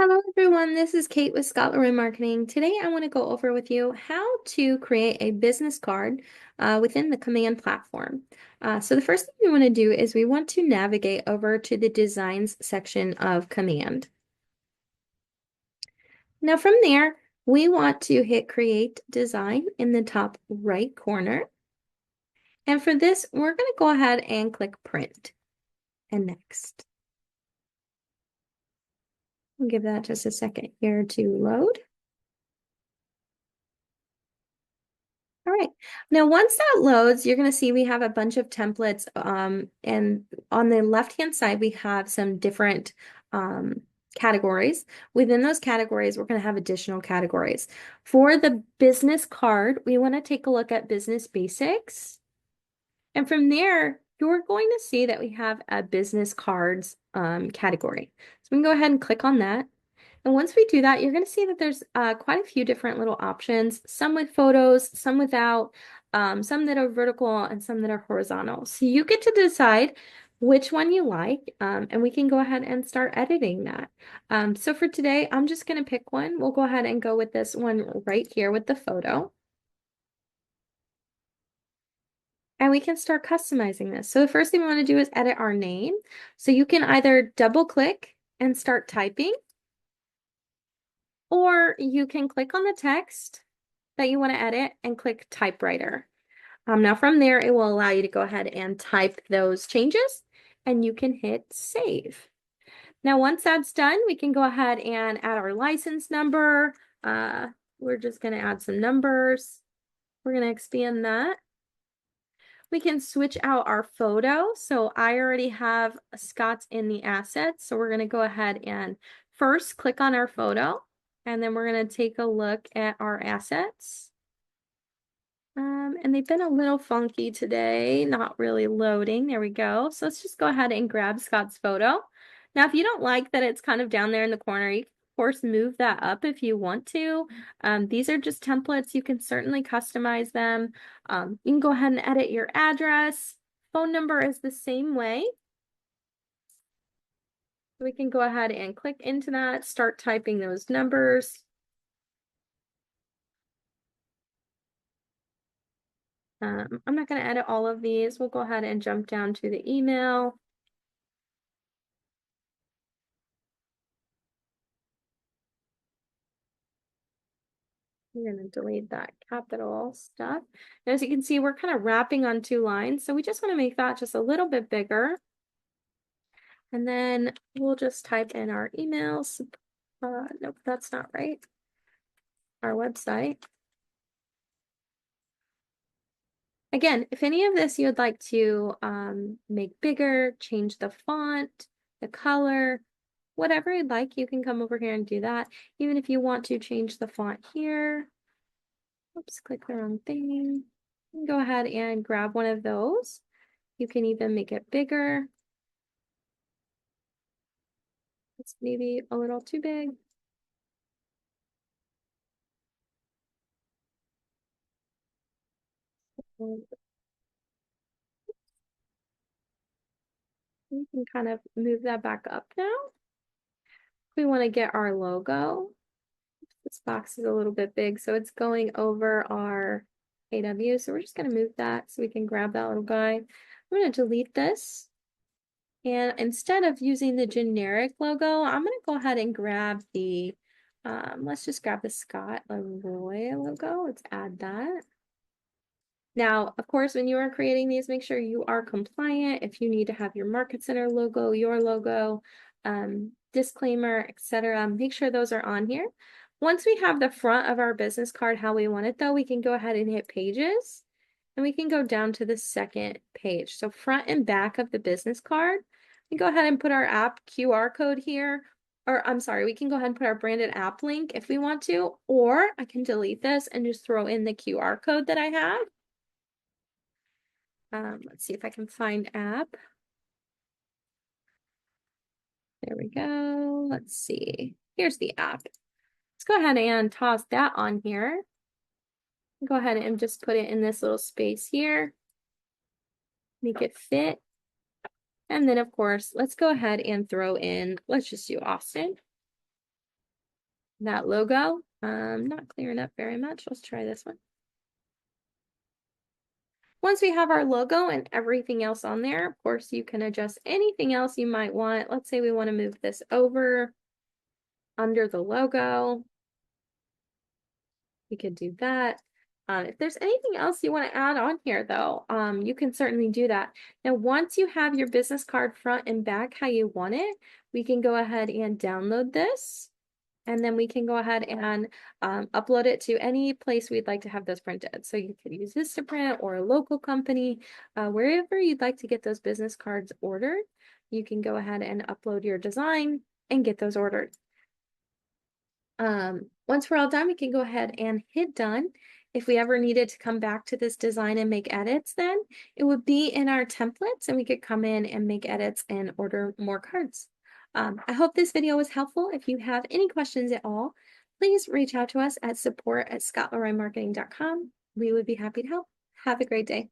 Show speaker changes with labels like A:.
A: Hello everyone, this is Kate with Scotland Marketing. Today I want to go over with you how to create a business card within the Command platform. So the first thing we want to do is we want to navigate over to the Designs section of Command. Now from there, we want to hit Create Design in the top right corner. And for this, we're going to go ahead and click Print and Next. We'll give that just a second here to load. All right. Now, once that loads, you're going to see we have a bunch of templates. And on the left-hand side, we have some different categories. Within those categories, we're going to have additional categories. For the business card, we want to take a look at business basics. And from there, you're going to see that we have a business cards category. So we can go ahead and click on that. And once we do that, you're going to see that there's quite a few different little options, some with photos, some without, some that are vertical and some that are horizontal. So you get to decide which one you like, and we can go ahead and start editing that. So for today, I'm just going to pick one. We'll go ahead and go with this one right here with the photo. And we can start customizing this. So the first thing we want to do is edit our name. So you can either double click and start typing, or you can click on the text that you want to edit and click typewriter. Now from there, it will allow you to go ahead and type those changes and you can hit save. Now, once that's done, we can go ahead and add our license number. We're just going to add some numbers. We're going to expand that. We can switch out our photo. So I already have Scott's in the assets. So we're going to go ahead and first click on our photo. And then we're going to take a look at our assets. And they've been a little funky today, not really loading. There we go. So let's just go ahead and grab Scott's photo. Now, if you don't like that it's kind of down there in the corner, you can, of course, move that up if you want to. These are just templates. You can certainly customize them. You can go ahead and edit your address. Phone number is the same way. We can go ahead and click into that, start typing those numbers. I'm not going to edit all of these. We'll go ahead and jump down to the email. We're going to delete that capital stuff. And as you can see, we're kind of wrapping on two lines. So we just want to make that just a little bit bigger. And then we'll just type in our emails. Nope, that's not right. Our website. Again, if any of this you would like to make bigger, change the font, the color, whatever you'd like, you can come over here and do that. Even if you want to change the font here. Oops, click the wrong thing. You can go ahead and grab one of those. You can even make it bigger. It's maybe a little too big. We can kind of move that back up now. We want to get our logo. This box is a little bit big, so it's going over our AW. So we're just going to move that so we can grab that little guy. I'm going to delete this. And instead of using the generic logo, I'm going to go ahead and grab the, let's just grab the Scott Leroy logo. Let's add that. Now, of course, when you are creating these, make sure you are compliant. If you need to have your Market Center logo, your logo, disclaimer, etc., make sure those are on here. Once we have the front of our business card how we want it, though, we can go ahead and hit Pages, and we can go down to the second page. So front and back of the business card, we go ahead and put our app QR code here. Or I'm sorry, we can go ahead and put our branded app link if we want to, or I can delete this and just throw in the QR code that I have. Let's see if I can find app. There we go. Let's see. Here's the app. Let's go ahead and toss that on here. Go ahead and just put it in this little space here. Make it fit. And then, of course, let's go ahead and throw in, let's just do Austin. that logo. Not clearing up very much. Let's try this one. Once we have our logo and everything else on there, of course, you can adjust anything else you might want. Let's say we want to move this over under the logo. We could do that. If there's anything else you want to add on here, though, you can certainly do that. Now, once you have your business card front and back how you want it, we can go ahead and download this. And then we can go ahead and upload it to any place we'd like to have those printed. So you could use this to print or a local company, wherever you'd like to get those business cards ordered. You can go ahead and upload your design and get those ordered. Once we're all done, we can go ahead and hit done. If we ever needed to come back to this design and make edits, then it would be in our templates and we could come in and make edits and order more cards. I hope this video was helpful. If you have any questions at all, please reach out to us at support@scottleroymarketing.com. We would be happy to help. Have a great day.